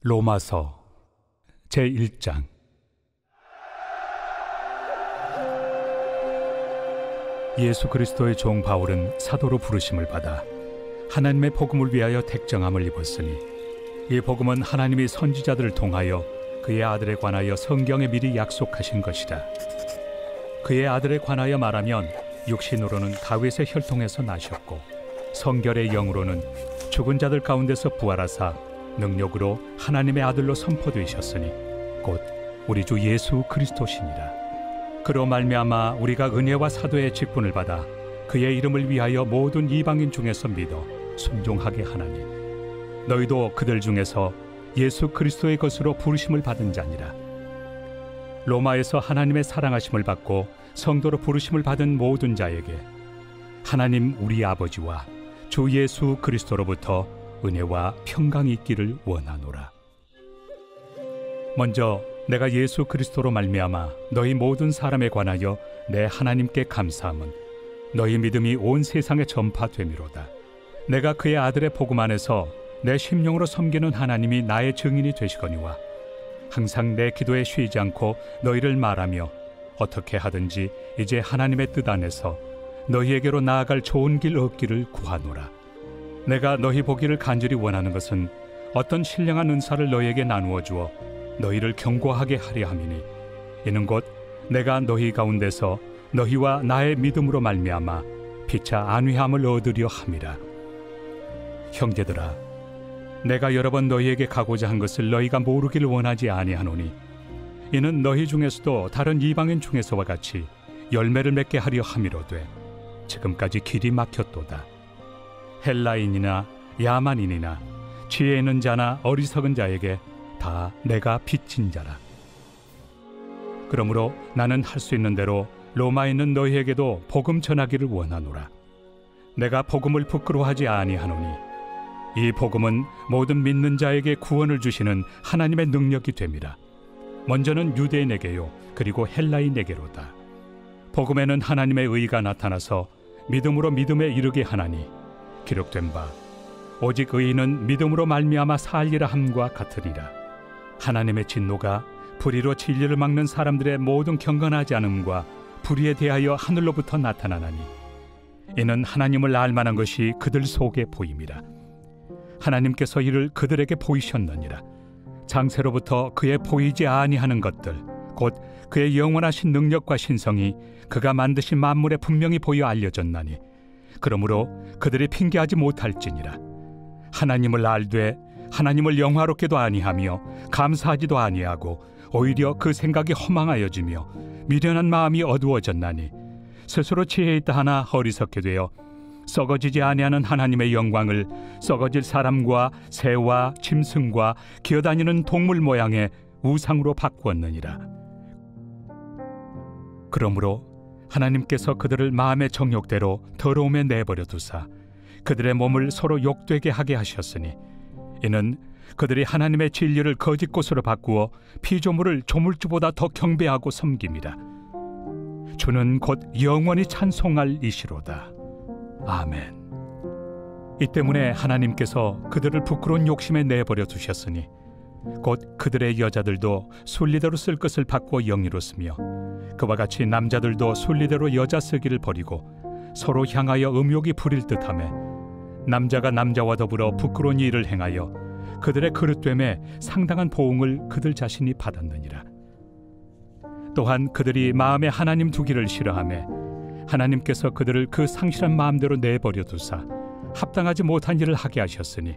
로마서 제1장. 예수 그리스도의 종 바울은 사도로 부르심을 받아 하나님의 복음을 위하여 택정함을 입었으니, 이 복음은 하나님이 선지자들을 통하여 그의 아들에 관하여 성경에 미리 약속하신 것이라. 그의 아들에 관하여 말하면 육신으로는 다윗의 혈통에서 나셨고, 성결의 영으로는 죽은 자들 가운데서 부활하사 능력으로 하나님의 아들로 선포되셨으니 곧 우리 주 예수 그리스도시니라. 그로 말미암아 우리가 은혜와 사도의 직분을 받아 그의 이름을 위하여 모든 이방인 중에서 믿어 순종하게 하나니, 너희도 그들 중에서 예수 그리스도의 것으로 부르심을 받은 자니라. 로마에서 하나님의 사랑하심을 받고 성도로 부르심을 받은 모든 자에게 하나님 우리 아버지와 주 예수 그리스도로부터 은혜와 평강이 있기를 원하노라. 먼저 내가 예수 그리스도로 말미암아 너희 모든 사람에 관하여 내 하나님께 감사함은 너희 믿음이 온 세상에 전파됨이로다. 내가 그의 아들의 복음 안에서 내 심령으로 섬기는 하나님이 나의 증인이 되시거니와, 항상 내 기도에 쉬지 않고 너희를 말하며 어떻게 하든지 이제 하나님의 뜻 안에서 너희에게로 나아갈 좋은 길 얻기를 구하노라. 내가 너희 보기를 간절히 원하는 것은 어떤 신령한 은사를 너희에게 나누어 주어 너희를 견고하게 하려 함이니, 이는 곧 내가 너희 가운데서 너희와 나의 믿음으로 말미암아 피차 안위함을 얻으려 함이라. 형제들아, 내가 여러 번 너희에게 가고자 한 것을 너희가 모르기를 원하지 아니하노니, 이는 너희 중에서도 다른 이방인 중에서와 같이 열매를 맺게 하려 함이로되 지금까지 길이 막혔도다. 헬라인이나 야만인이나 지혜 있는 자나 어리석은 자에게 다 내가 빚진 자라. 그러므로 나는 할 수 있는 대로 로마에 있는 너희에게도 복음 전하기를 원하노라. 내가 복음을 부끄러워하지 아니하노니, 이 복음은 모든 믿는 자에게 구원을 주시는 하나님의 능력이 됨이라. 먼저는 유대인에게요, 그리고 헬라인에게로다. 복음에는 하나님의 의가 나타나서 믿음으로 믿음에 이르게 하나니, 기록된 바 오직 의인은 믿음으로 말미암아 살리라 함과 같으니라. 하나님의 진노가 불의로 진리를 막는 사람들의 모든 경건하지 않음과 불의에 대하여 하늘로부터 나타나나니, 이는 하나님을 알만한 것이 그들 속에 보임이라. 하나님께서 이를 그들에게 보이셨느니라. 장세로부터 그의 보이지 아니하는 것들, 곧 그의 영원하신 능력과 신성이 그가 만드신 만물에 분명히 보여 알려졌나니, 그러므로 그들이 핑계하지 못할지니라. 하나님을 알되 하나님을 영화롭게도 아니하며 감사하지도 아니하고 오히려 그 생각이 허망하여지며 미련한 마음이 어두워졌나니, 스스로 지혜 있다 하나 어리석게 되어 썩어지지 아니하는 하나님의 영광을 썩어질 사람과 새와 짐승과 기어다니는 동물 모양의 우상으로 바꾸었느니라. 그러므로 하나님께서 그들을 마음의 정욕대로 더러움에 내버려 두사 그들의 몸을 서로 욕되게 하게 하셨으니, 이는 그들이 하나님의 진리를 거짓 것으로 바꾸어 피조물을 조물주보다 더 경배하고 섬김이라. 주는 곧 영원히 찬송할 이시로다. 아멘. 이 때문에 하나님께서 그들을 부끄러운 욕심에 내버려 두셨으니, 곧 그들의 여자들도 순리대로 쓸 것을 바꾸어 영리로 쓰며, 그와 같이 남자들도 순리대로 여자 쓰기를 버리고 서로 향하여 음욕이 부릴 듯하며, 남자가 남자와 더불어 부끄러운 일을 행하여 그들의 그릇됨에 상당한 보응을 그들 자신이 받았느니라. 또한 그들이 마음에 하나님 두기를 싫어하며 하나님께서 그들을 그 상실한 마음대로 내버려 두사 합당하지 못한 일을 하게 하셨으니,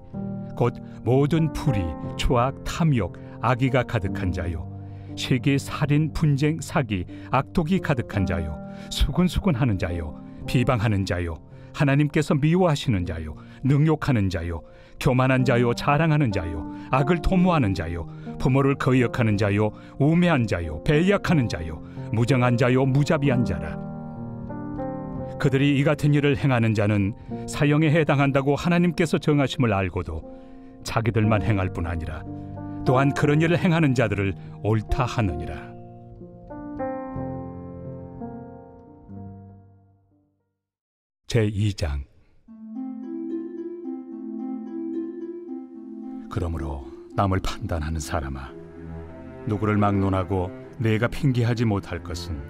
곧 모든 불의, 초악, 탐욕, 악의가 가득한 자요, 시기, 살인, 분쟁, 사기, 악독이 가득한 자요, 수군수군하는 자요, 비방하는 자요, 하나님께서 미워하시는 자요, 능욕하는 자요, 교만한 자요, 자랑하는 자요, 악을 도모하는 자요, 부모를 거역하는 자요, 우매한 자요, 배약하는 자요, 무정한 자요, 무자비한 자라. 그들이 이 같은 일을 행하는 자는 사형에 해당한다고 하나님께서 정하심을 알고도 자기들만 행할 뿐 아니라 또한 그런 일을 행하는 자들을 옳다 하느니라. 제2장. 그러므로 남을 판단하는 사람아, 누구를 막론하고 내가 핑계하지 못할 것은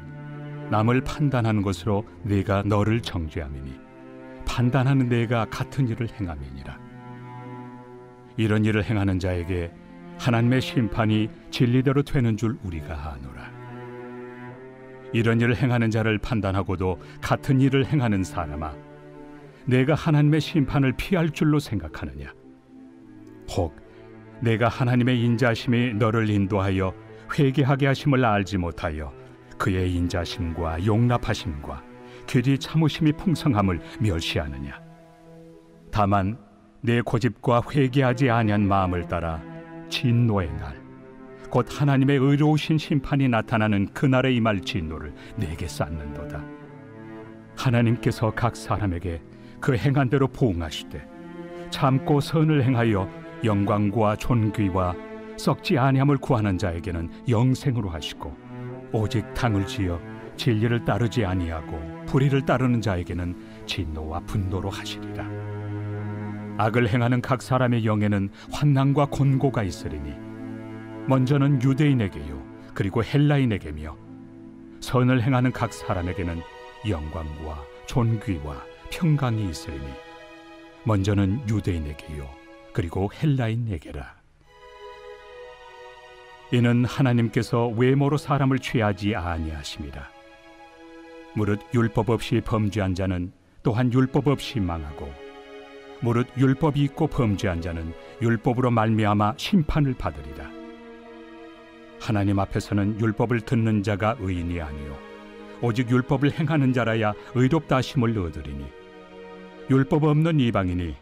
남을 판단하는 것으로 네가 너를 정죄함이니 판단하는 내가 같은 일을 행함이니라. 이런 일을 행하는 자에게 하나님의 심판이 진리대로 되는 줄 우리가 아노라. 이런 일을 행하는 자를 판단하고도 같은 일을 행하는 사람아, 내가 하나님의 심판을 피할 줄로 생각하느냐? 혹 내가 하나님의 인자심이 너를 인도하여 회개하게 하심을 알지 못하여 그의 인자심과 용납하심과 길이 참으심이 풍성함을 멸시하느냐? 다만 내 고집과 회개하지 아니한 마음을 따라 진노의 날, 곧 하나님의 의로우신 심판이 나타나는 그날에 임할 진노를 내게 쌓는도다. 하나님께서 각 사람에게 그 행한 대로 보응하시되 참고 선을 행하여 영광과 존귀와 썩지 아니함을 구하는 자에게는 영생으로 하시고, 오직 당을 지어 진리를 따르지 아니하고 불의를 따르는 자에게는 진노와 분노로 하시리라. 악을 행하는 각 사람의 영에는 환난과 곤고가 있으리니 먼저는 유대인에게요 그리고 헬라인에게며, 선을 행하는 각 사람에게는 영광과 존귀와 평강이 있으리니 먼저는 유대인에게요 그리고 헬라인에게라. 이는 하나님께서 외모로 사람을 취하지 아니하심이라. 무릇 율법 없이 범죄한 자는 또한 율법 없이 망하고, 무릇 율법이 있고 범죄한 자는 율법으로 말미암아 심판을 받으리라. 하나님 앞에서는 율법을 듣는 자가 의인이 아니요 오직 율법을 행하는 자라야 의롭다 하심을 얻으리니, 율법 없는 이방인이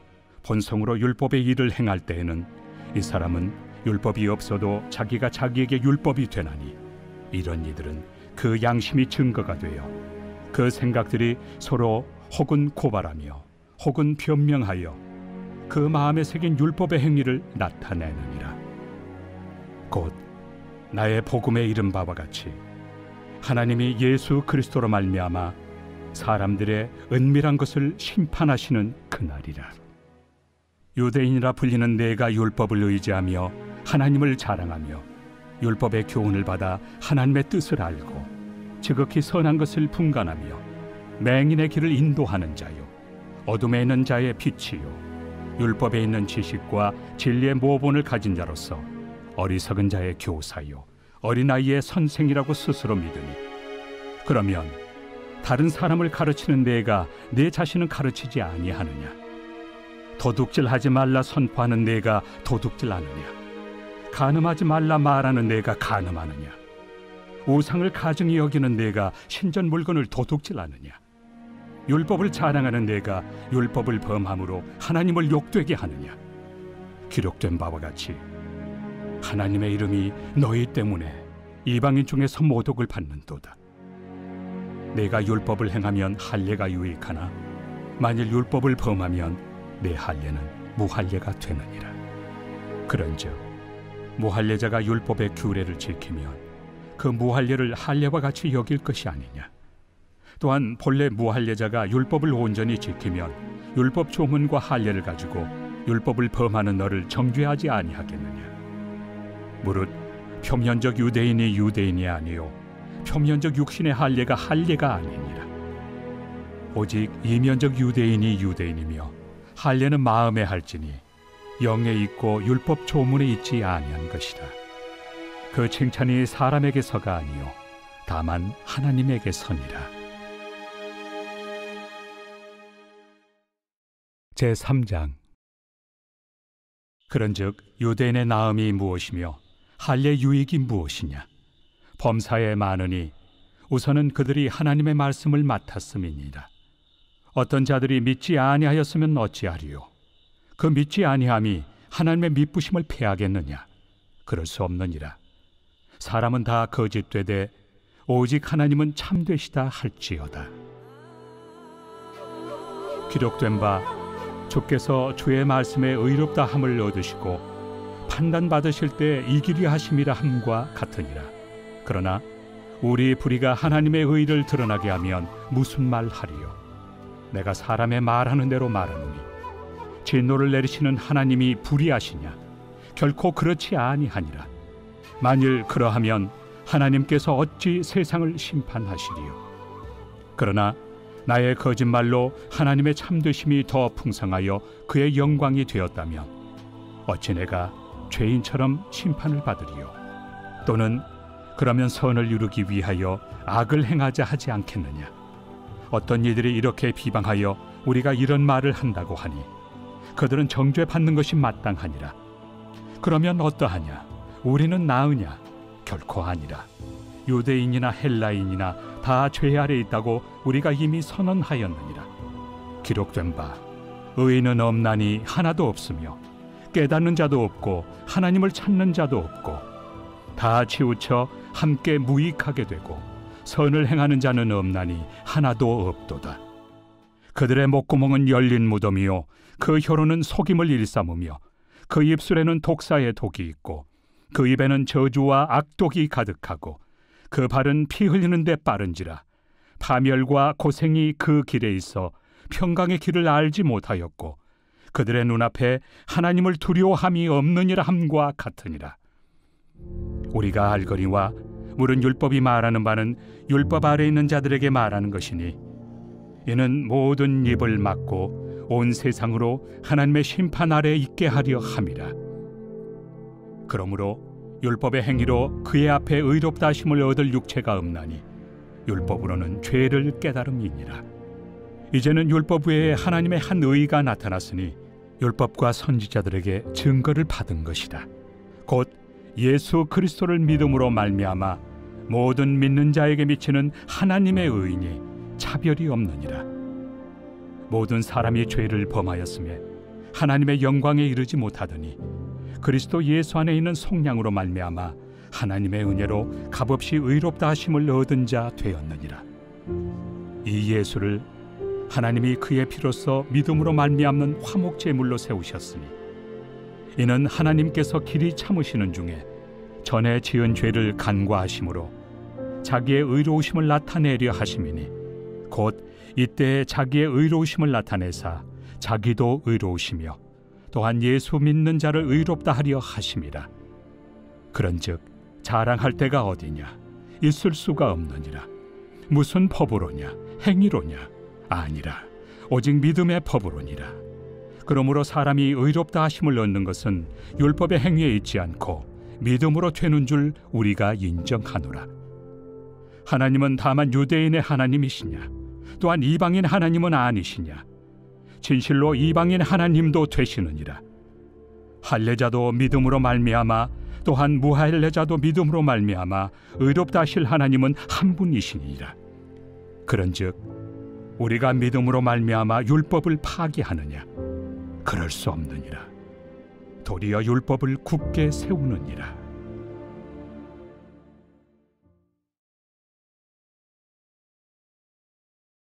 본성으로 율법의 일을 행할 때에는 이 사람은 율법이 없어도 자기가 자기에게 율법이 되나니, 이런 이들은 그 양심이 증거가 되어 그 생각들이 서로 혹은 고발하며 혹은 변명하여 그 마음에 새긴 율법의 행위를 나타내느니라. 곧 나의 복음에 이른 바와 같이 하나님이 예수 그리스도로 말미암아 사람들의 은밀한 것을 심판하시는 그날이라. 유대인이라 불리는 내가 율법을 의지하며 하나님을 자랑하며 율법의 교훈을 받아 하나님의 뜻을 알고 지극히 선한 것을 분간하며 맹인의 길을 인도하는 자요 어둠에 있는 자의 빛이요 율법에 있는 지식과 진리의 모본을 가진 자로서 어리석은 자의 교사요 어린아이의 선생이라고 스스로 믿으니, 그러면 다른 사람을 가르치는 내가 내 자신은 가르치지 아니하느냐? 도둑질하지 말라 선포하는 내가 도둑질하느냐? 간음하지 말라 말하는 내가 간음하느냐? 우상을 가증히 여기는 내가 신전 물건을 도둑질하느냐? 율법을 자랑하는 내가 율법을 범함으로 하나님을 욕되게 하느냐? 기록된 바와 같이 하나님의 이름이 너희 때문에 이방인 중에서 모독을 받는도다. 내가 율법을 행하면 할례가 유익하나 만일 율법을 범하면 내 할례는 무할례가 되느니라. 그런즉 무할례자가 율법의 규례를 지키면 그 무할례를 할례와 같이 여길 것이 아니냐? 또한 본래 무할례자가 율법을 온전히 지키면 율법 조문과 할례를 가지고 율법을 범하는 너를 정죄하지 아니하겠느냐? 무릇 표면적 유대인이 유대인이 아니요 표면적 육신의 할례가 할례가 아니니라. 오직 이면적 유대인이 유대인이며 할례는 마음에 할지니 영에 있고 율법 조문에 있지 아니한 것이라. 그 칭찬이 사람에게서가 아니요 다만 하나님에게서니라. 제3장. 그런즉 유대인의 나음이 무엇이며 할례 유익이 무엇이냐? 범사에 많으니 우선은 그들이 하나님의 말씀을 맡았음이니라. 어떤 자들이 믿지 아니하였으면 어찌하리요? 그 믿지 아니함이 하나님의 미쁘심을 패하겠느냐? 그럴 수 없느니라. 사람은 다 거짓되되 오직 하나님은 참되시다 할지어다. 기록된 바 주께서 주의 말씀에 의롭다 함을 얻으시고 판단받으실 때 이기려 하심이라 함과 같으니라. 그러나 우리 불의가 하나님의 의를 드러나게 하면 무슨 말 하리요? 내가 사람의 말하는 대로 말하노니 진노를 내리시는 하나님이 불의하시냐? 결코 그렇지 아니하니라. 만일 그러하면 하나님께서 어찌 세상을 심판하시리요? 그러나 나의 거짓말로 하나님의 참되심이 더 풍성하여 그의 영광이 되었다면 어찌 내가 죄인처럼 심판을 받으리요? 또는 그러면 선을 이루기 위하여 악을 행하자 하지 않겠느냐? 어떤 이들이 이렇게 비방하여 우리가 이런 말을 한다고 하니 그들은 정죄받는 것이 마땅하니라. 그러면 어떠하냐? 우리는 나으냐? 결코 아니라. 유대인이나 헬라인이나 다 죄 아래 있다고 우리가 이미 선언하였느니라. 기록된 바 의인은 없나니 하나도 없으며 깨닫는 자도 없고 하나님을 찾는 자도 없고 다 치우쳐 함께 무익하게 되고 선을 행하는 자는 없나니 하나도 없도다. 그들의 목구멍은 열린 무덤이요 그 혀로는 속임을 일삼으며 그 입술에는 독사의 독이 있고 그 입에는 저주와 악독이 가득하고 그 발은 피 흘리는 데 빠른지라. 파멸과 고생이 그 길에 있어 평강의 길을 알지 못하였고 그들의 눈앞에 하나님을 두려워함이 없느니라 함과 같으니라. 우리가 알거니와 물은 율법이 말하는 바는 율법 아래 있는 자들에게 말하는 것이니 이는 모든 입을 막고 온 세상으로 하나님의 심판 아래 있게 하려 함이라. 그러므로 율법의 행위로 그의 앞에 의롭다 하심을 얻을 육체가 없나니 율법으로는 죄를 깨달음이니라. 이제는 율법 외에 하나님의 한 의가 나타났으니 율법과 선지자들에게 증거를 받은 것이다. 곧 예수 그리스도를 믿음으로 말미암아 모든 믿는 자에게 미치는 하나님의 의인이 차별이 없느니라. 모든 사람이 죄를 범하였음에 하나님의 영광에 이르지 못하더니 그리스도 예수 안에 있는 속량으로 말미암아 하나님의 은혜로 값없이 의롭다 하심을 얻은 자 되었느니라. 이 예수를 하나님이 그의 피로써 믿음으로 말미암는 화목제물로 세우셨으니 이는 하나님께서 길이 참으시는 중에 전에 지은 죄를 간과하심으로 자기의 의로우심을 나타내려 하심이니 곧 이때에 자기의 의로우심을 나타내사 자기도 의로우시며 또한 예수 믿는 자를 의롭다 하려 하심이라. 그런즉 자랑할 데가 어디냐? 있을 수가 없느니라. 무슨 법으로냐? 행위로냐? 아니라 오직 믿음의 법으로니라. 그러므로 사람이 의롭다 하심을 얻는 것은 율법의 행위에 있지 않고 믿음으로 되는 줄 우리가 인정하노라. 하나님은 다만 유대인의 하나님이시냐? 또한 이방인 하나님은 아니시냐? 진실로 이방인 하나님도 되시느니라. 할례자도 믿음으로 말미암아 또한 무할례자도 믿음으로 말미암아 의롭다 하실 하나님은 한 분이시니라. 그런즉 우리가 믿음으로 말미암아 율법을 파기하느냐? 그럴 수 없느니라. 도리어 율법을 굳게 세우느니라.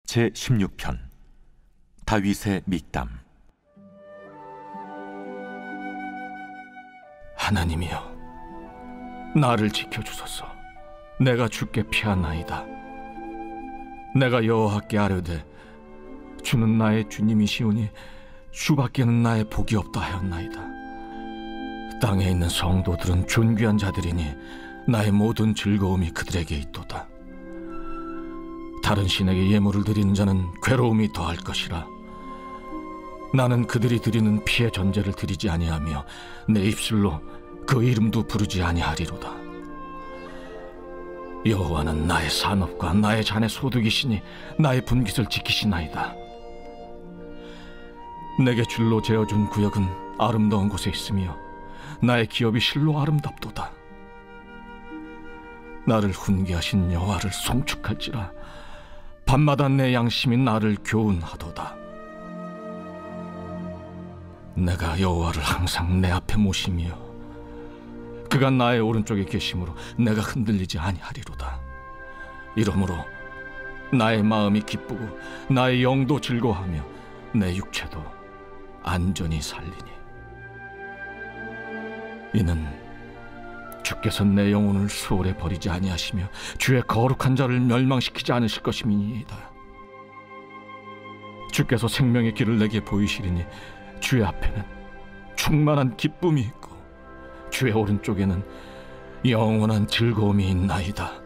제16편 다윗의 믹담. 하나님이여, 나를 지켜주소서. 내가 주께 피하나이다. 내가 여호와께 아뢰되 주는 나의 주님이시오니 주밖에는 나의 복이 없다 하였나이다. 땅에 있는 성도들은 존귀한 자들이니 나의 모든 즐거움이 그들에게 있도다. 다른 신에게 예물을 드리는 자는 괴로움이 더할 것이라. 나는 그들이 드리는 피의 전제를 드리지 아니하며 내 입술로 그 이름도 부르지 아니하리로다. 여호와는 나의 산업과 나의 잔의 소득이시니 나의 분깃을 지키시나이다. 내게 줄로 재어준 구역은 아름다운 곳에 있으며 나의 기업이 실로 아름답도다. 나를 훈계하신 여호와를 송축할지라. 밤마다 내 양심이 나를 교훈하도다. 내가 여호와를 항상 내 앞에 모시며 그가 나의 오른쪽에 계심으로 내가 흔들리지 아니하리로다. 이러므로 나의 마음이 기쁘고 나의 영도 즐거워하며 내 육체도 안전히 살리니 이는 주께서 내 영혼을 수월에 버리지 아니하시며 주의 거룩한 자를 멸망시키지 않으실 것임이니이다. 주께서 생명의 길을 내게 보이시리니 주의 앞에는 충만한 기쁨이 있고 주의 오른쪽에는 영원한 즐거움이 있나이다.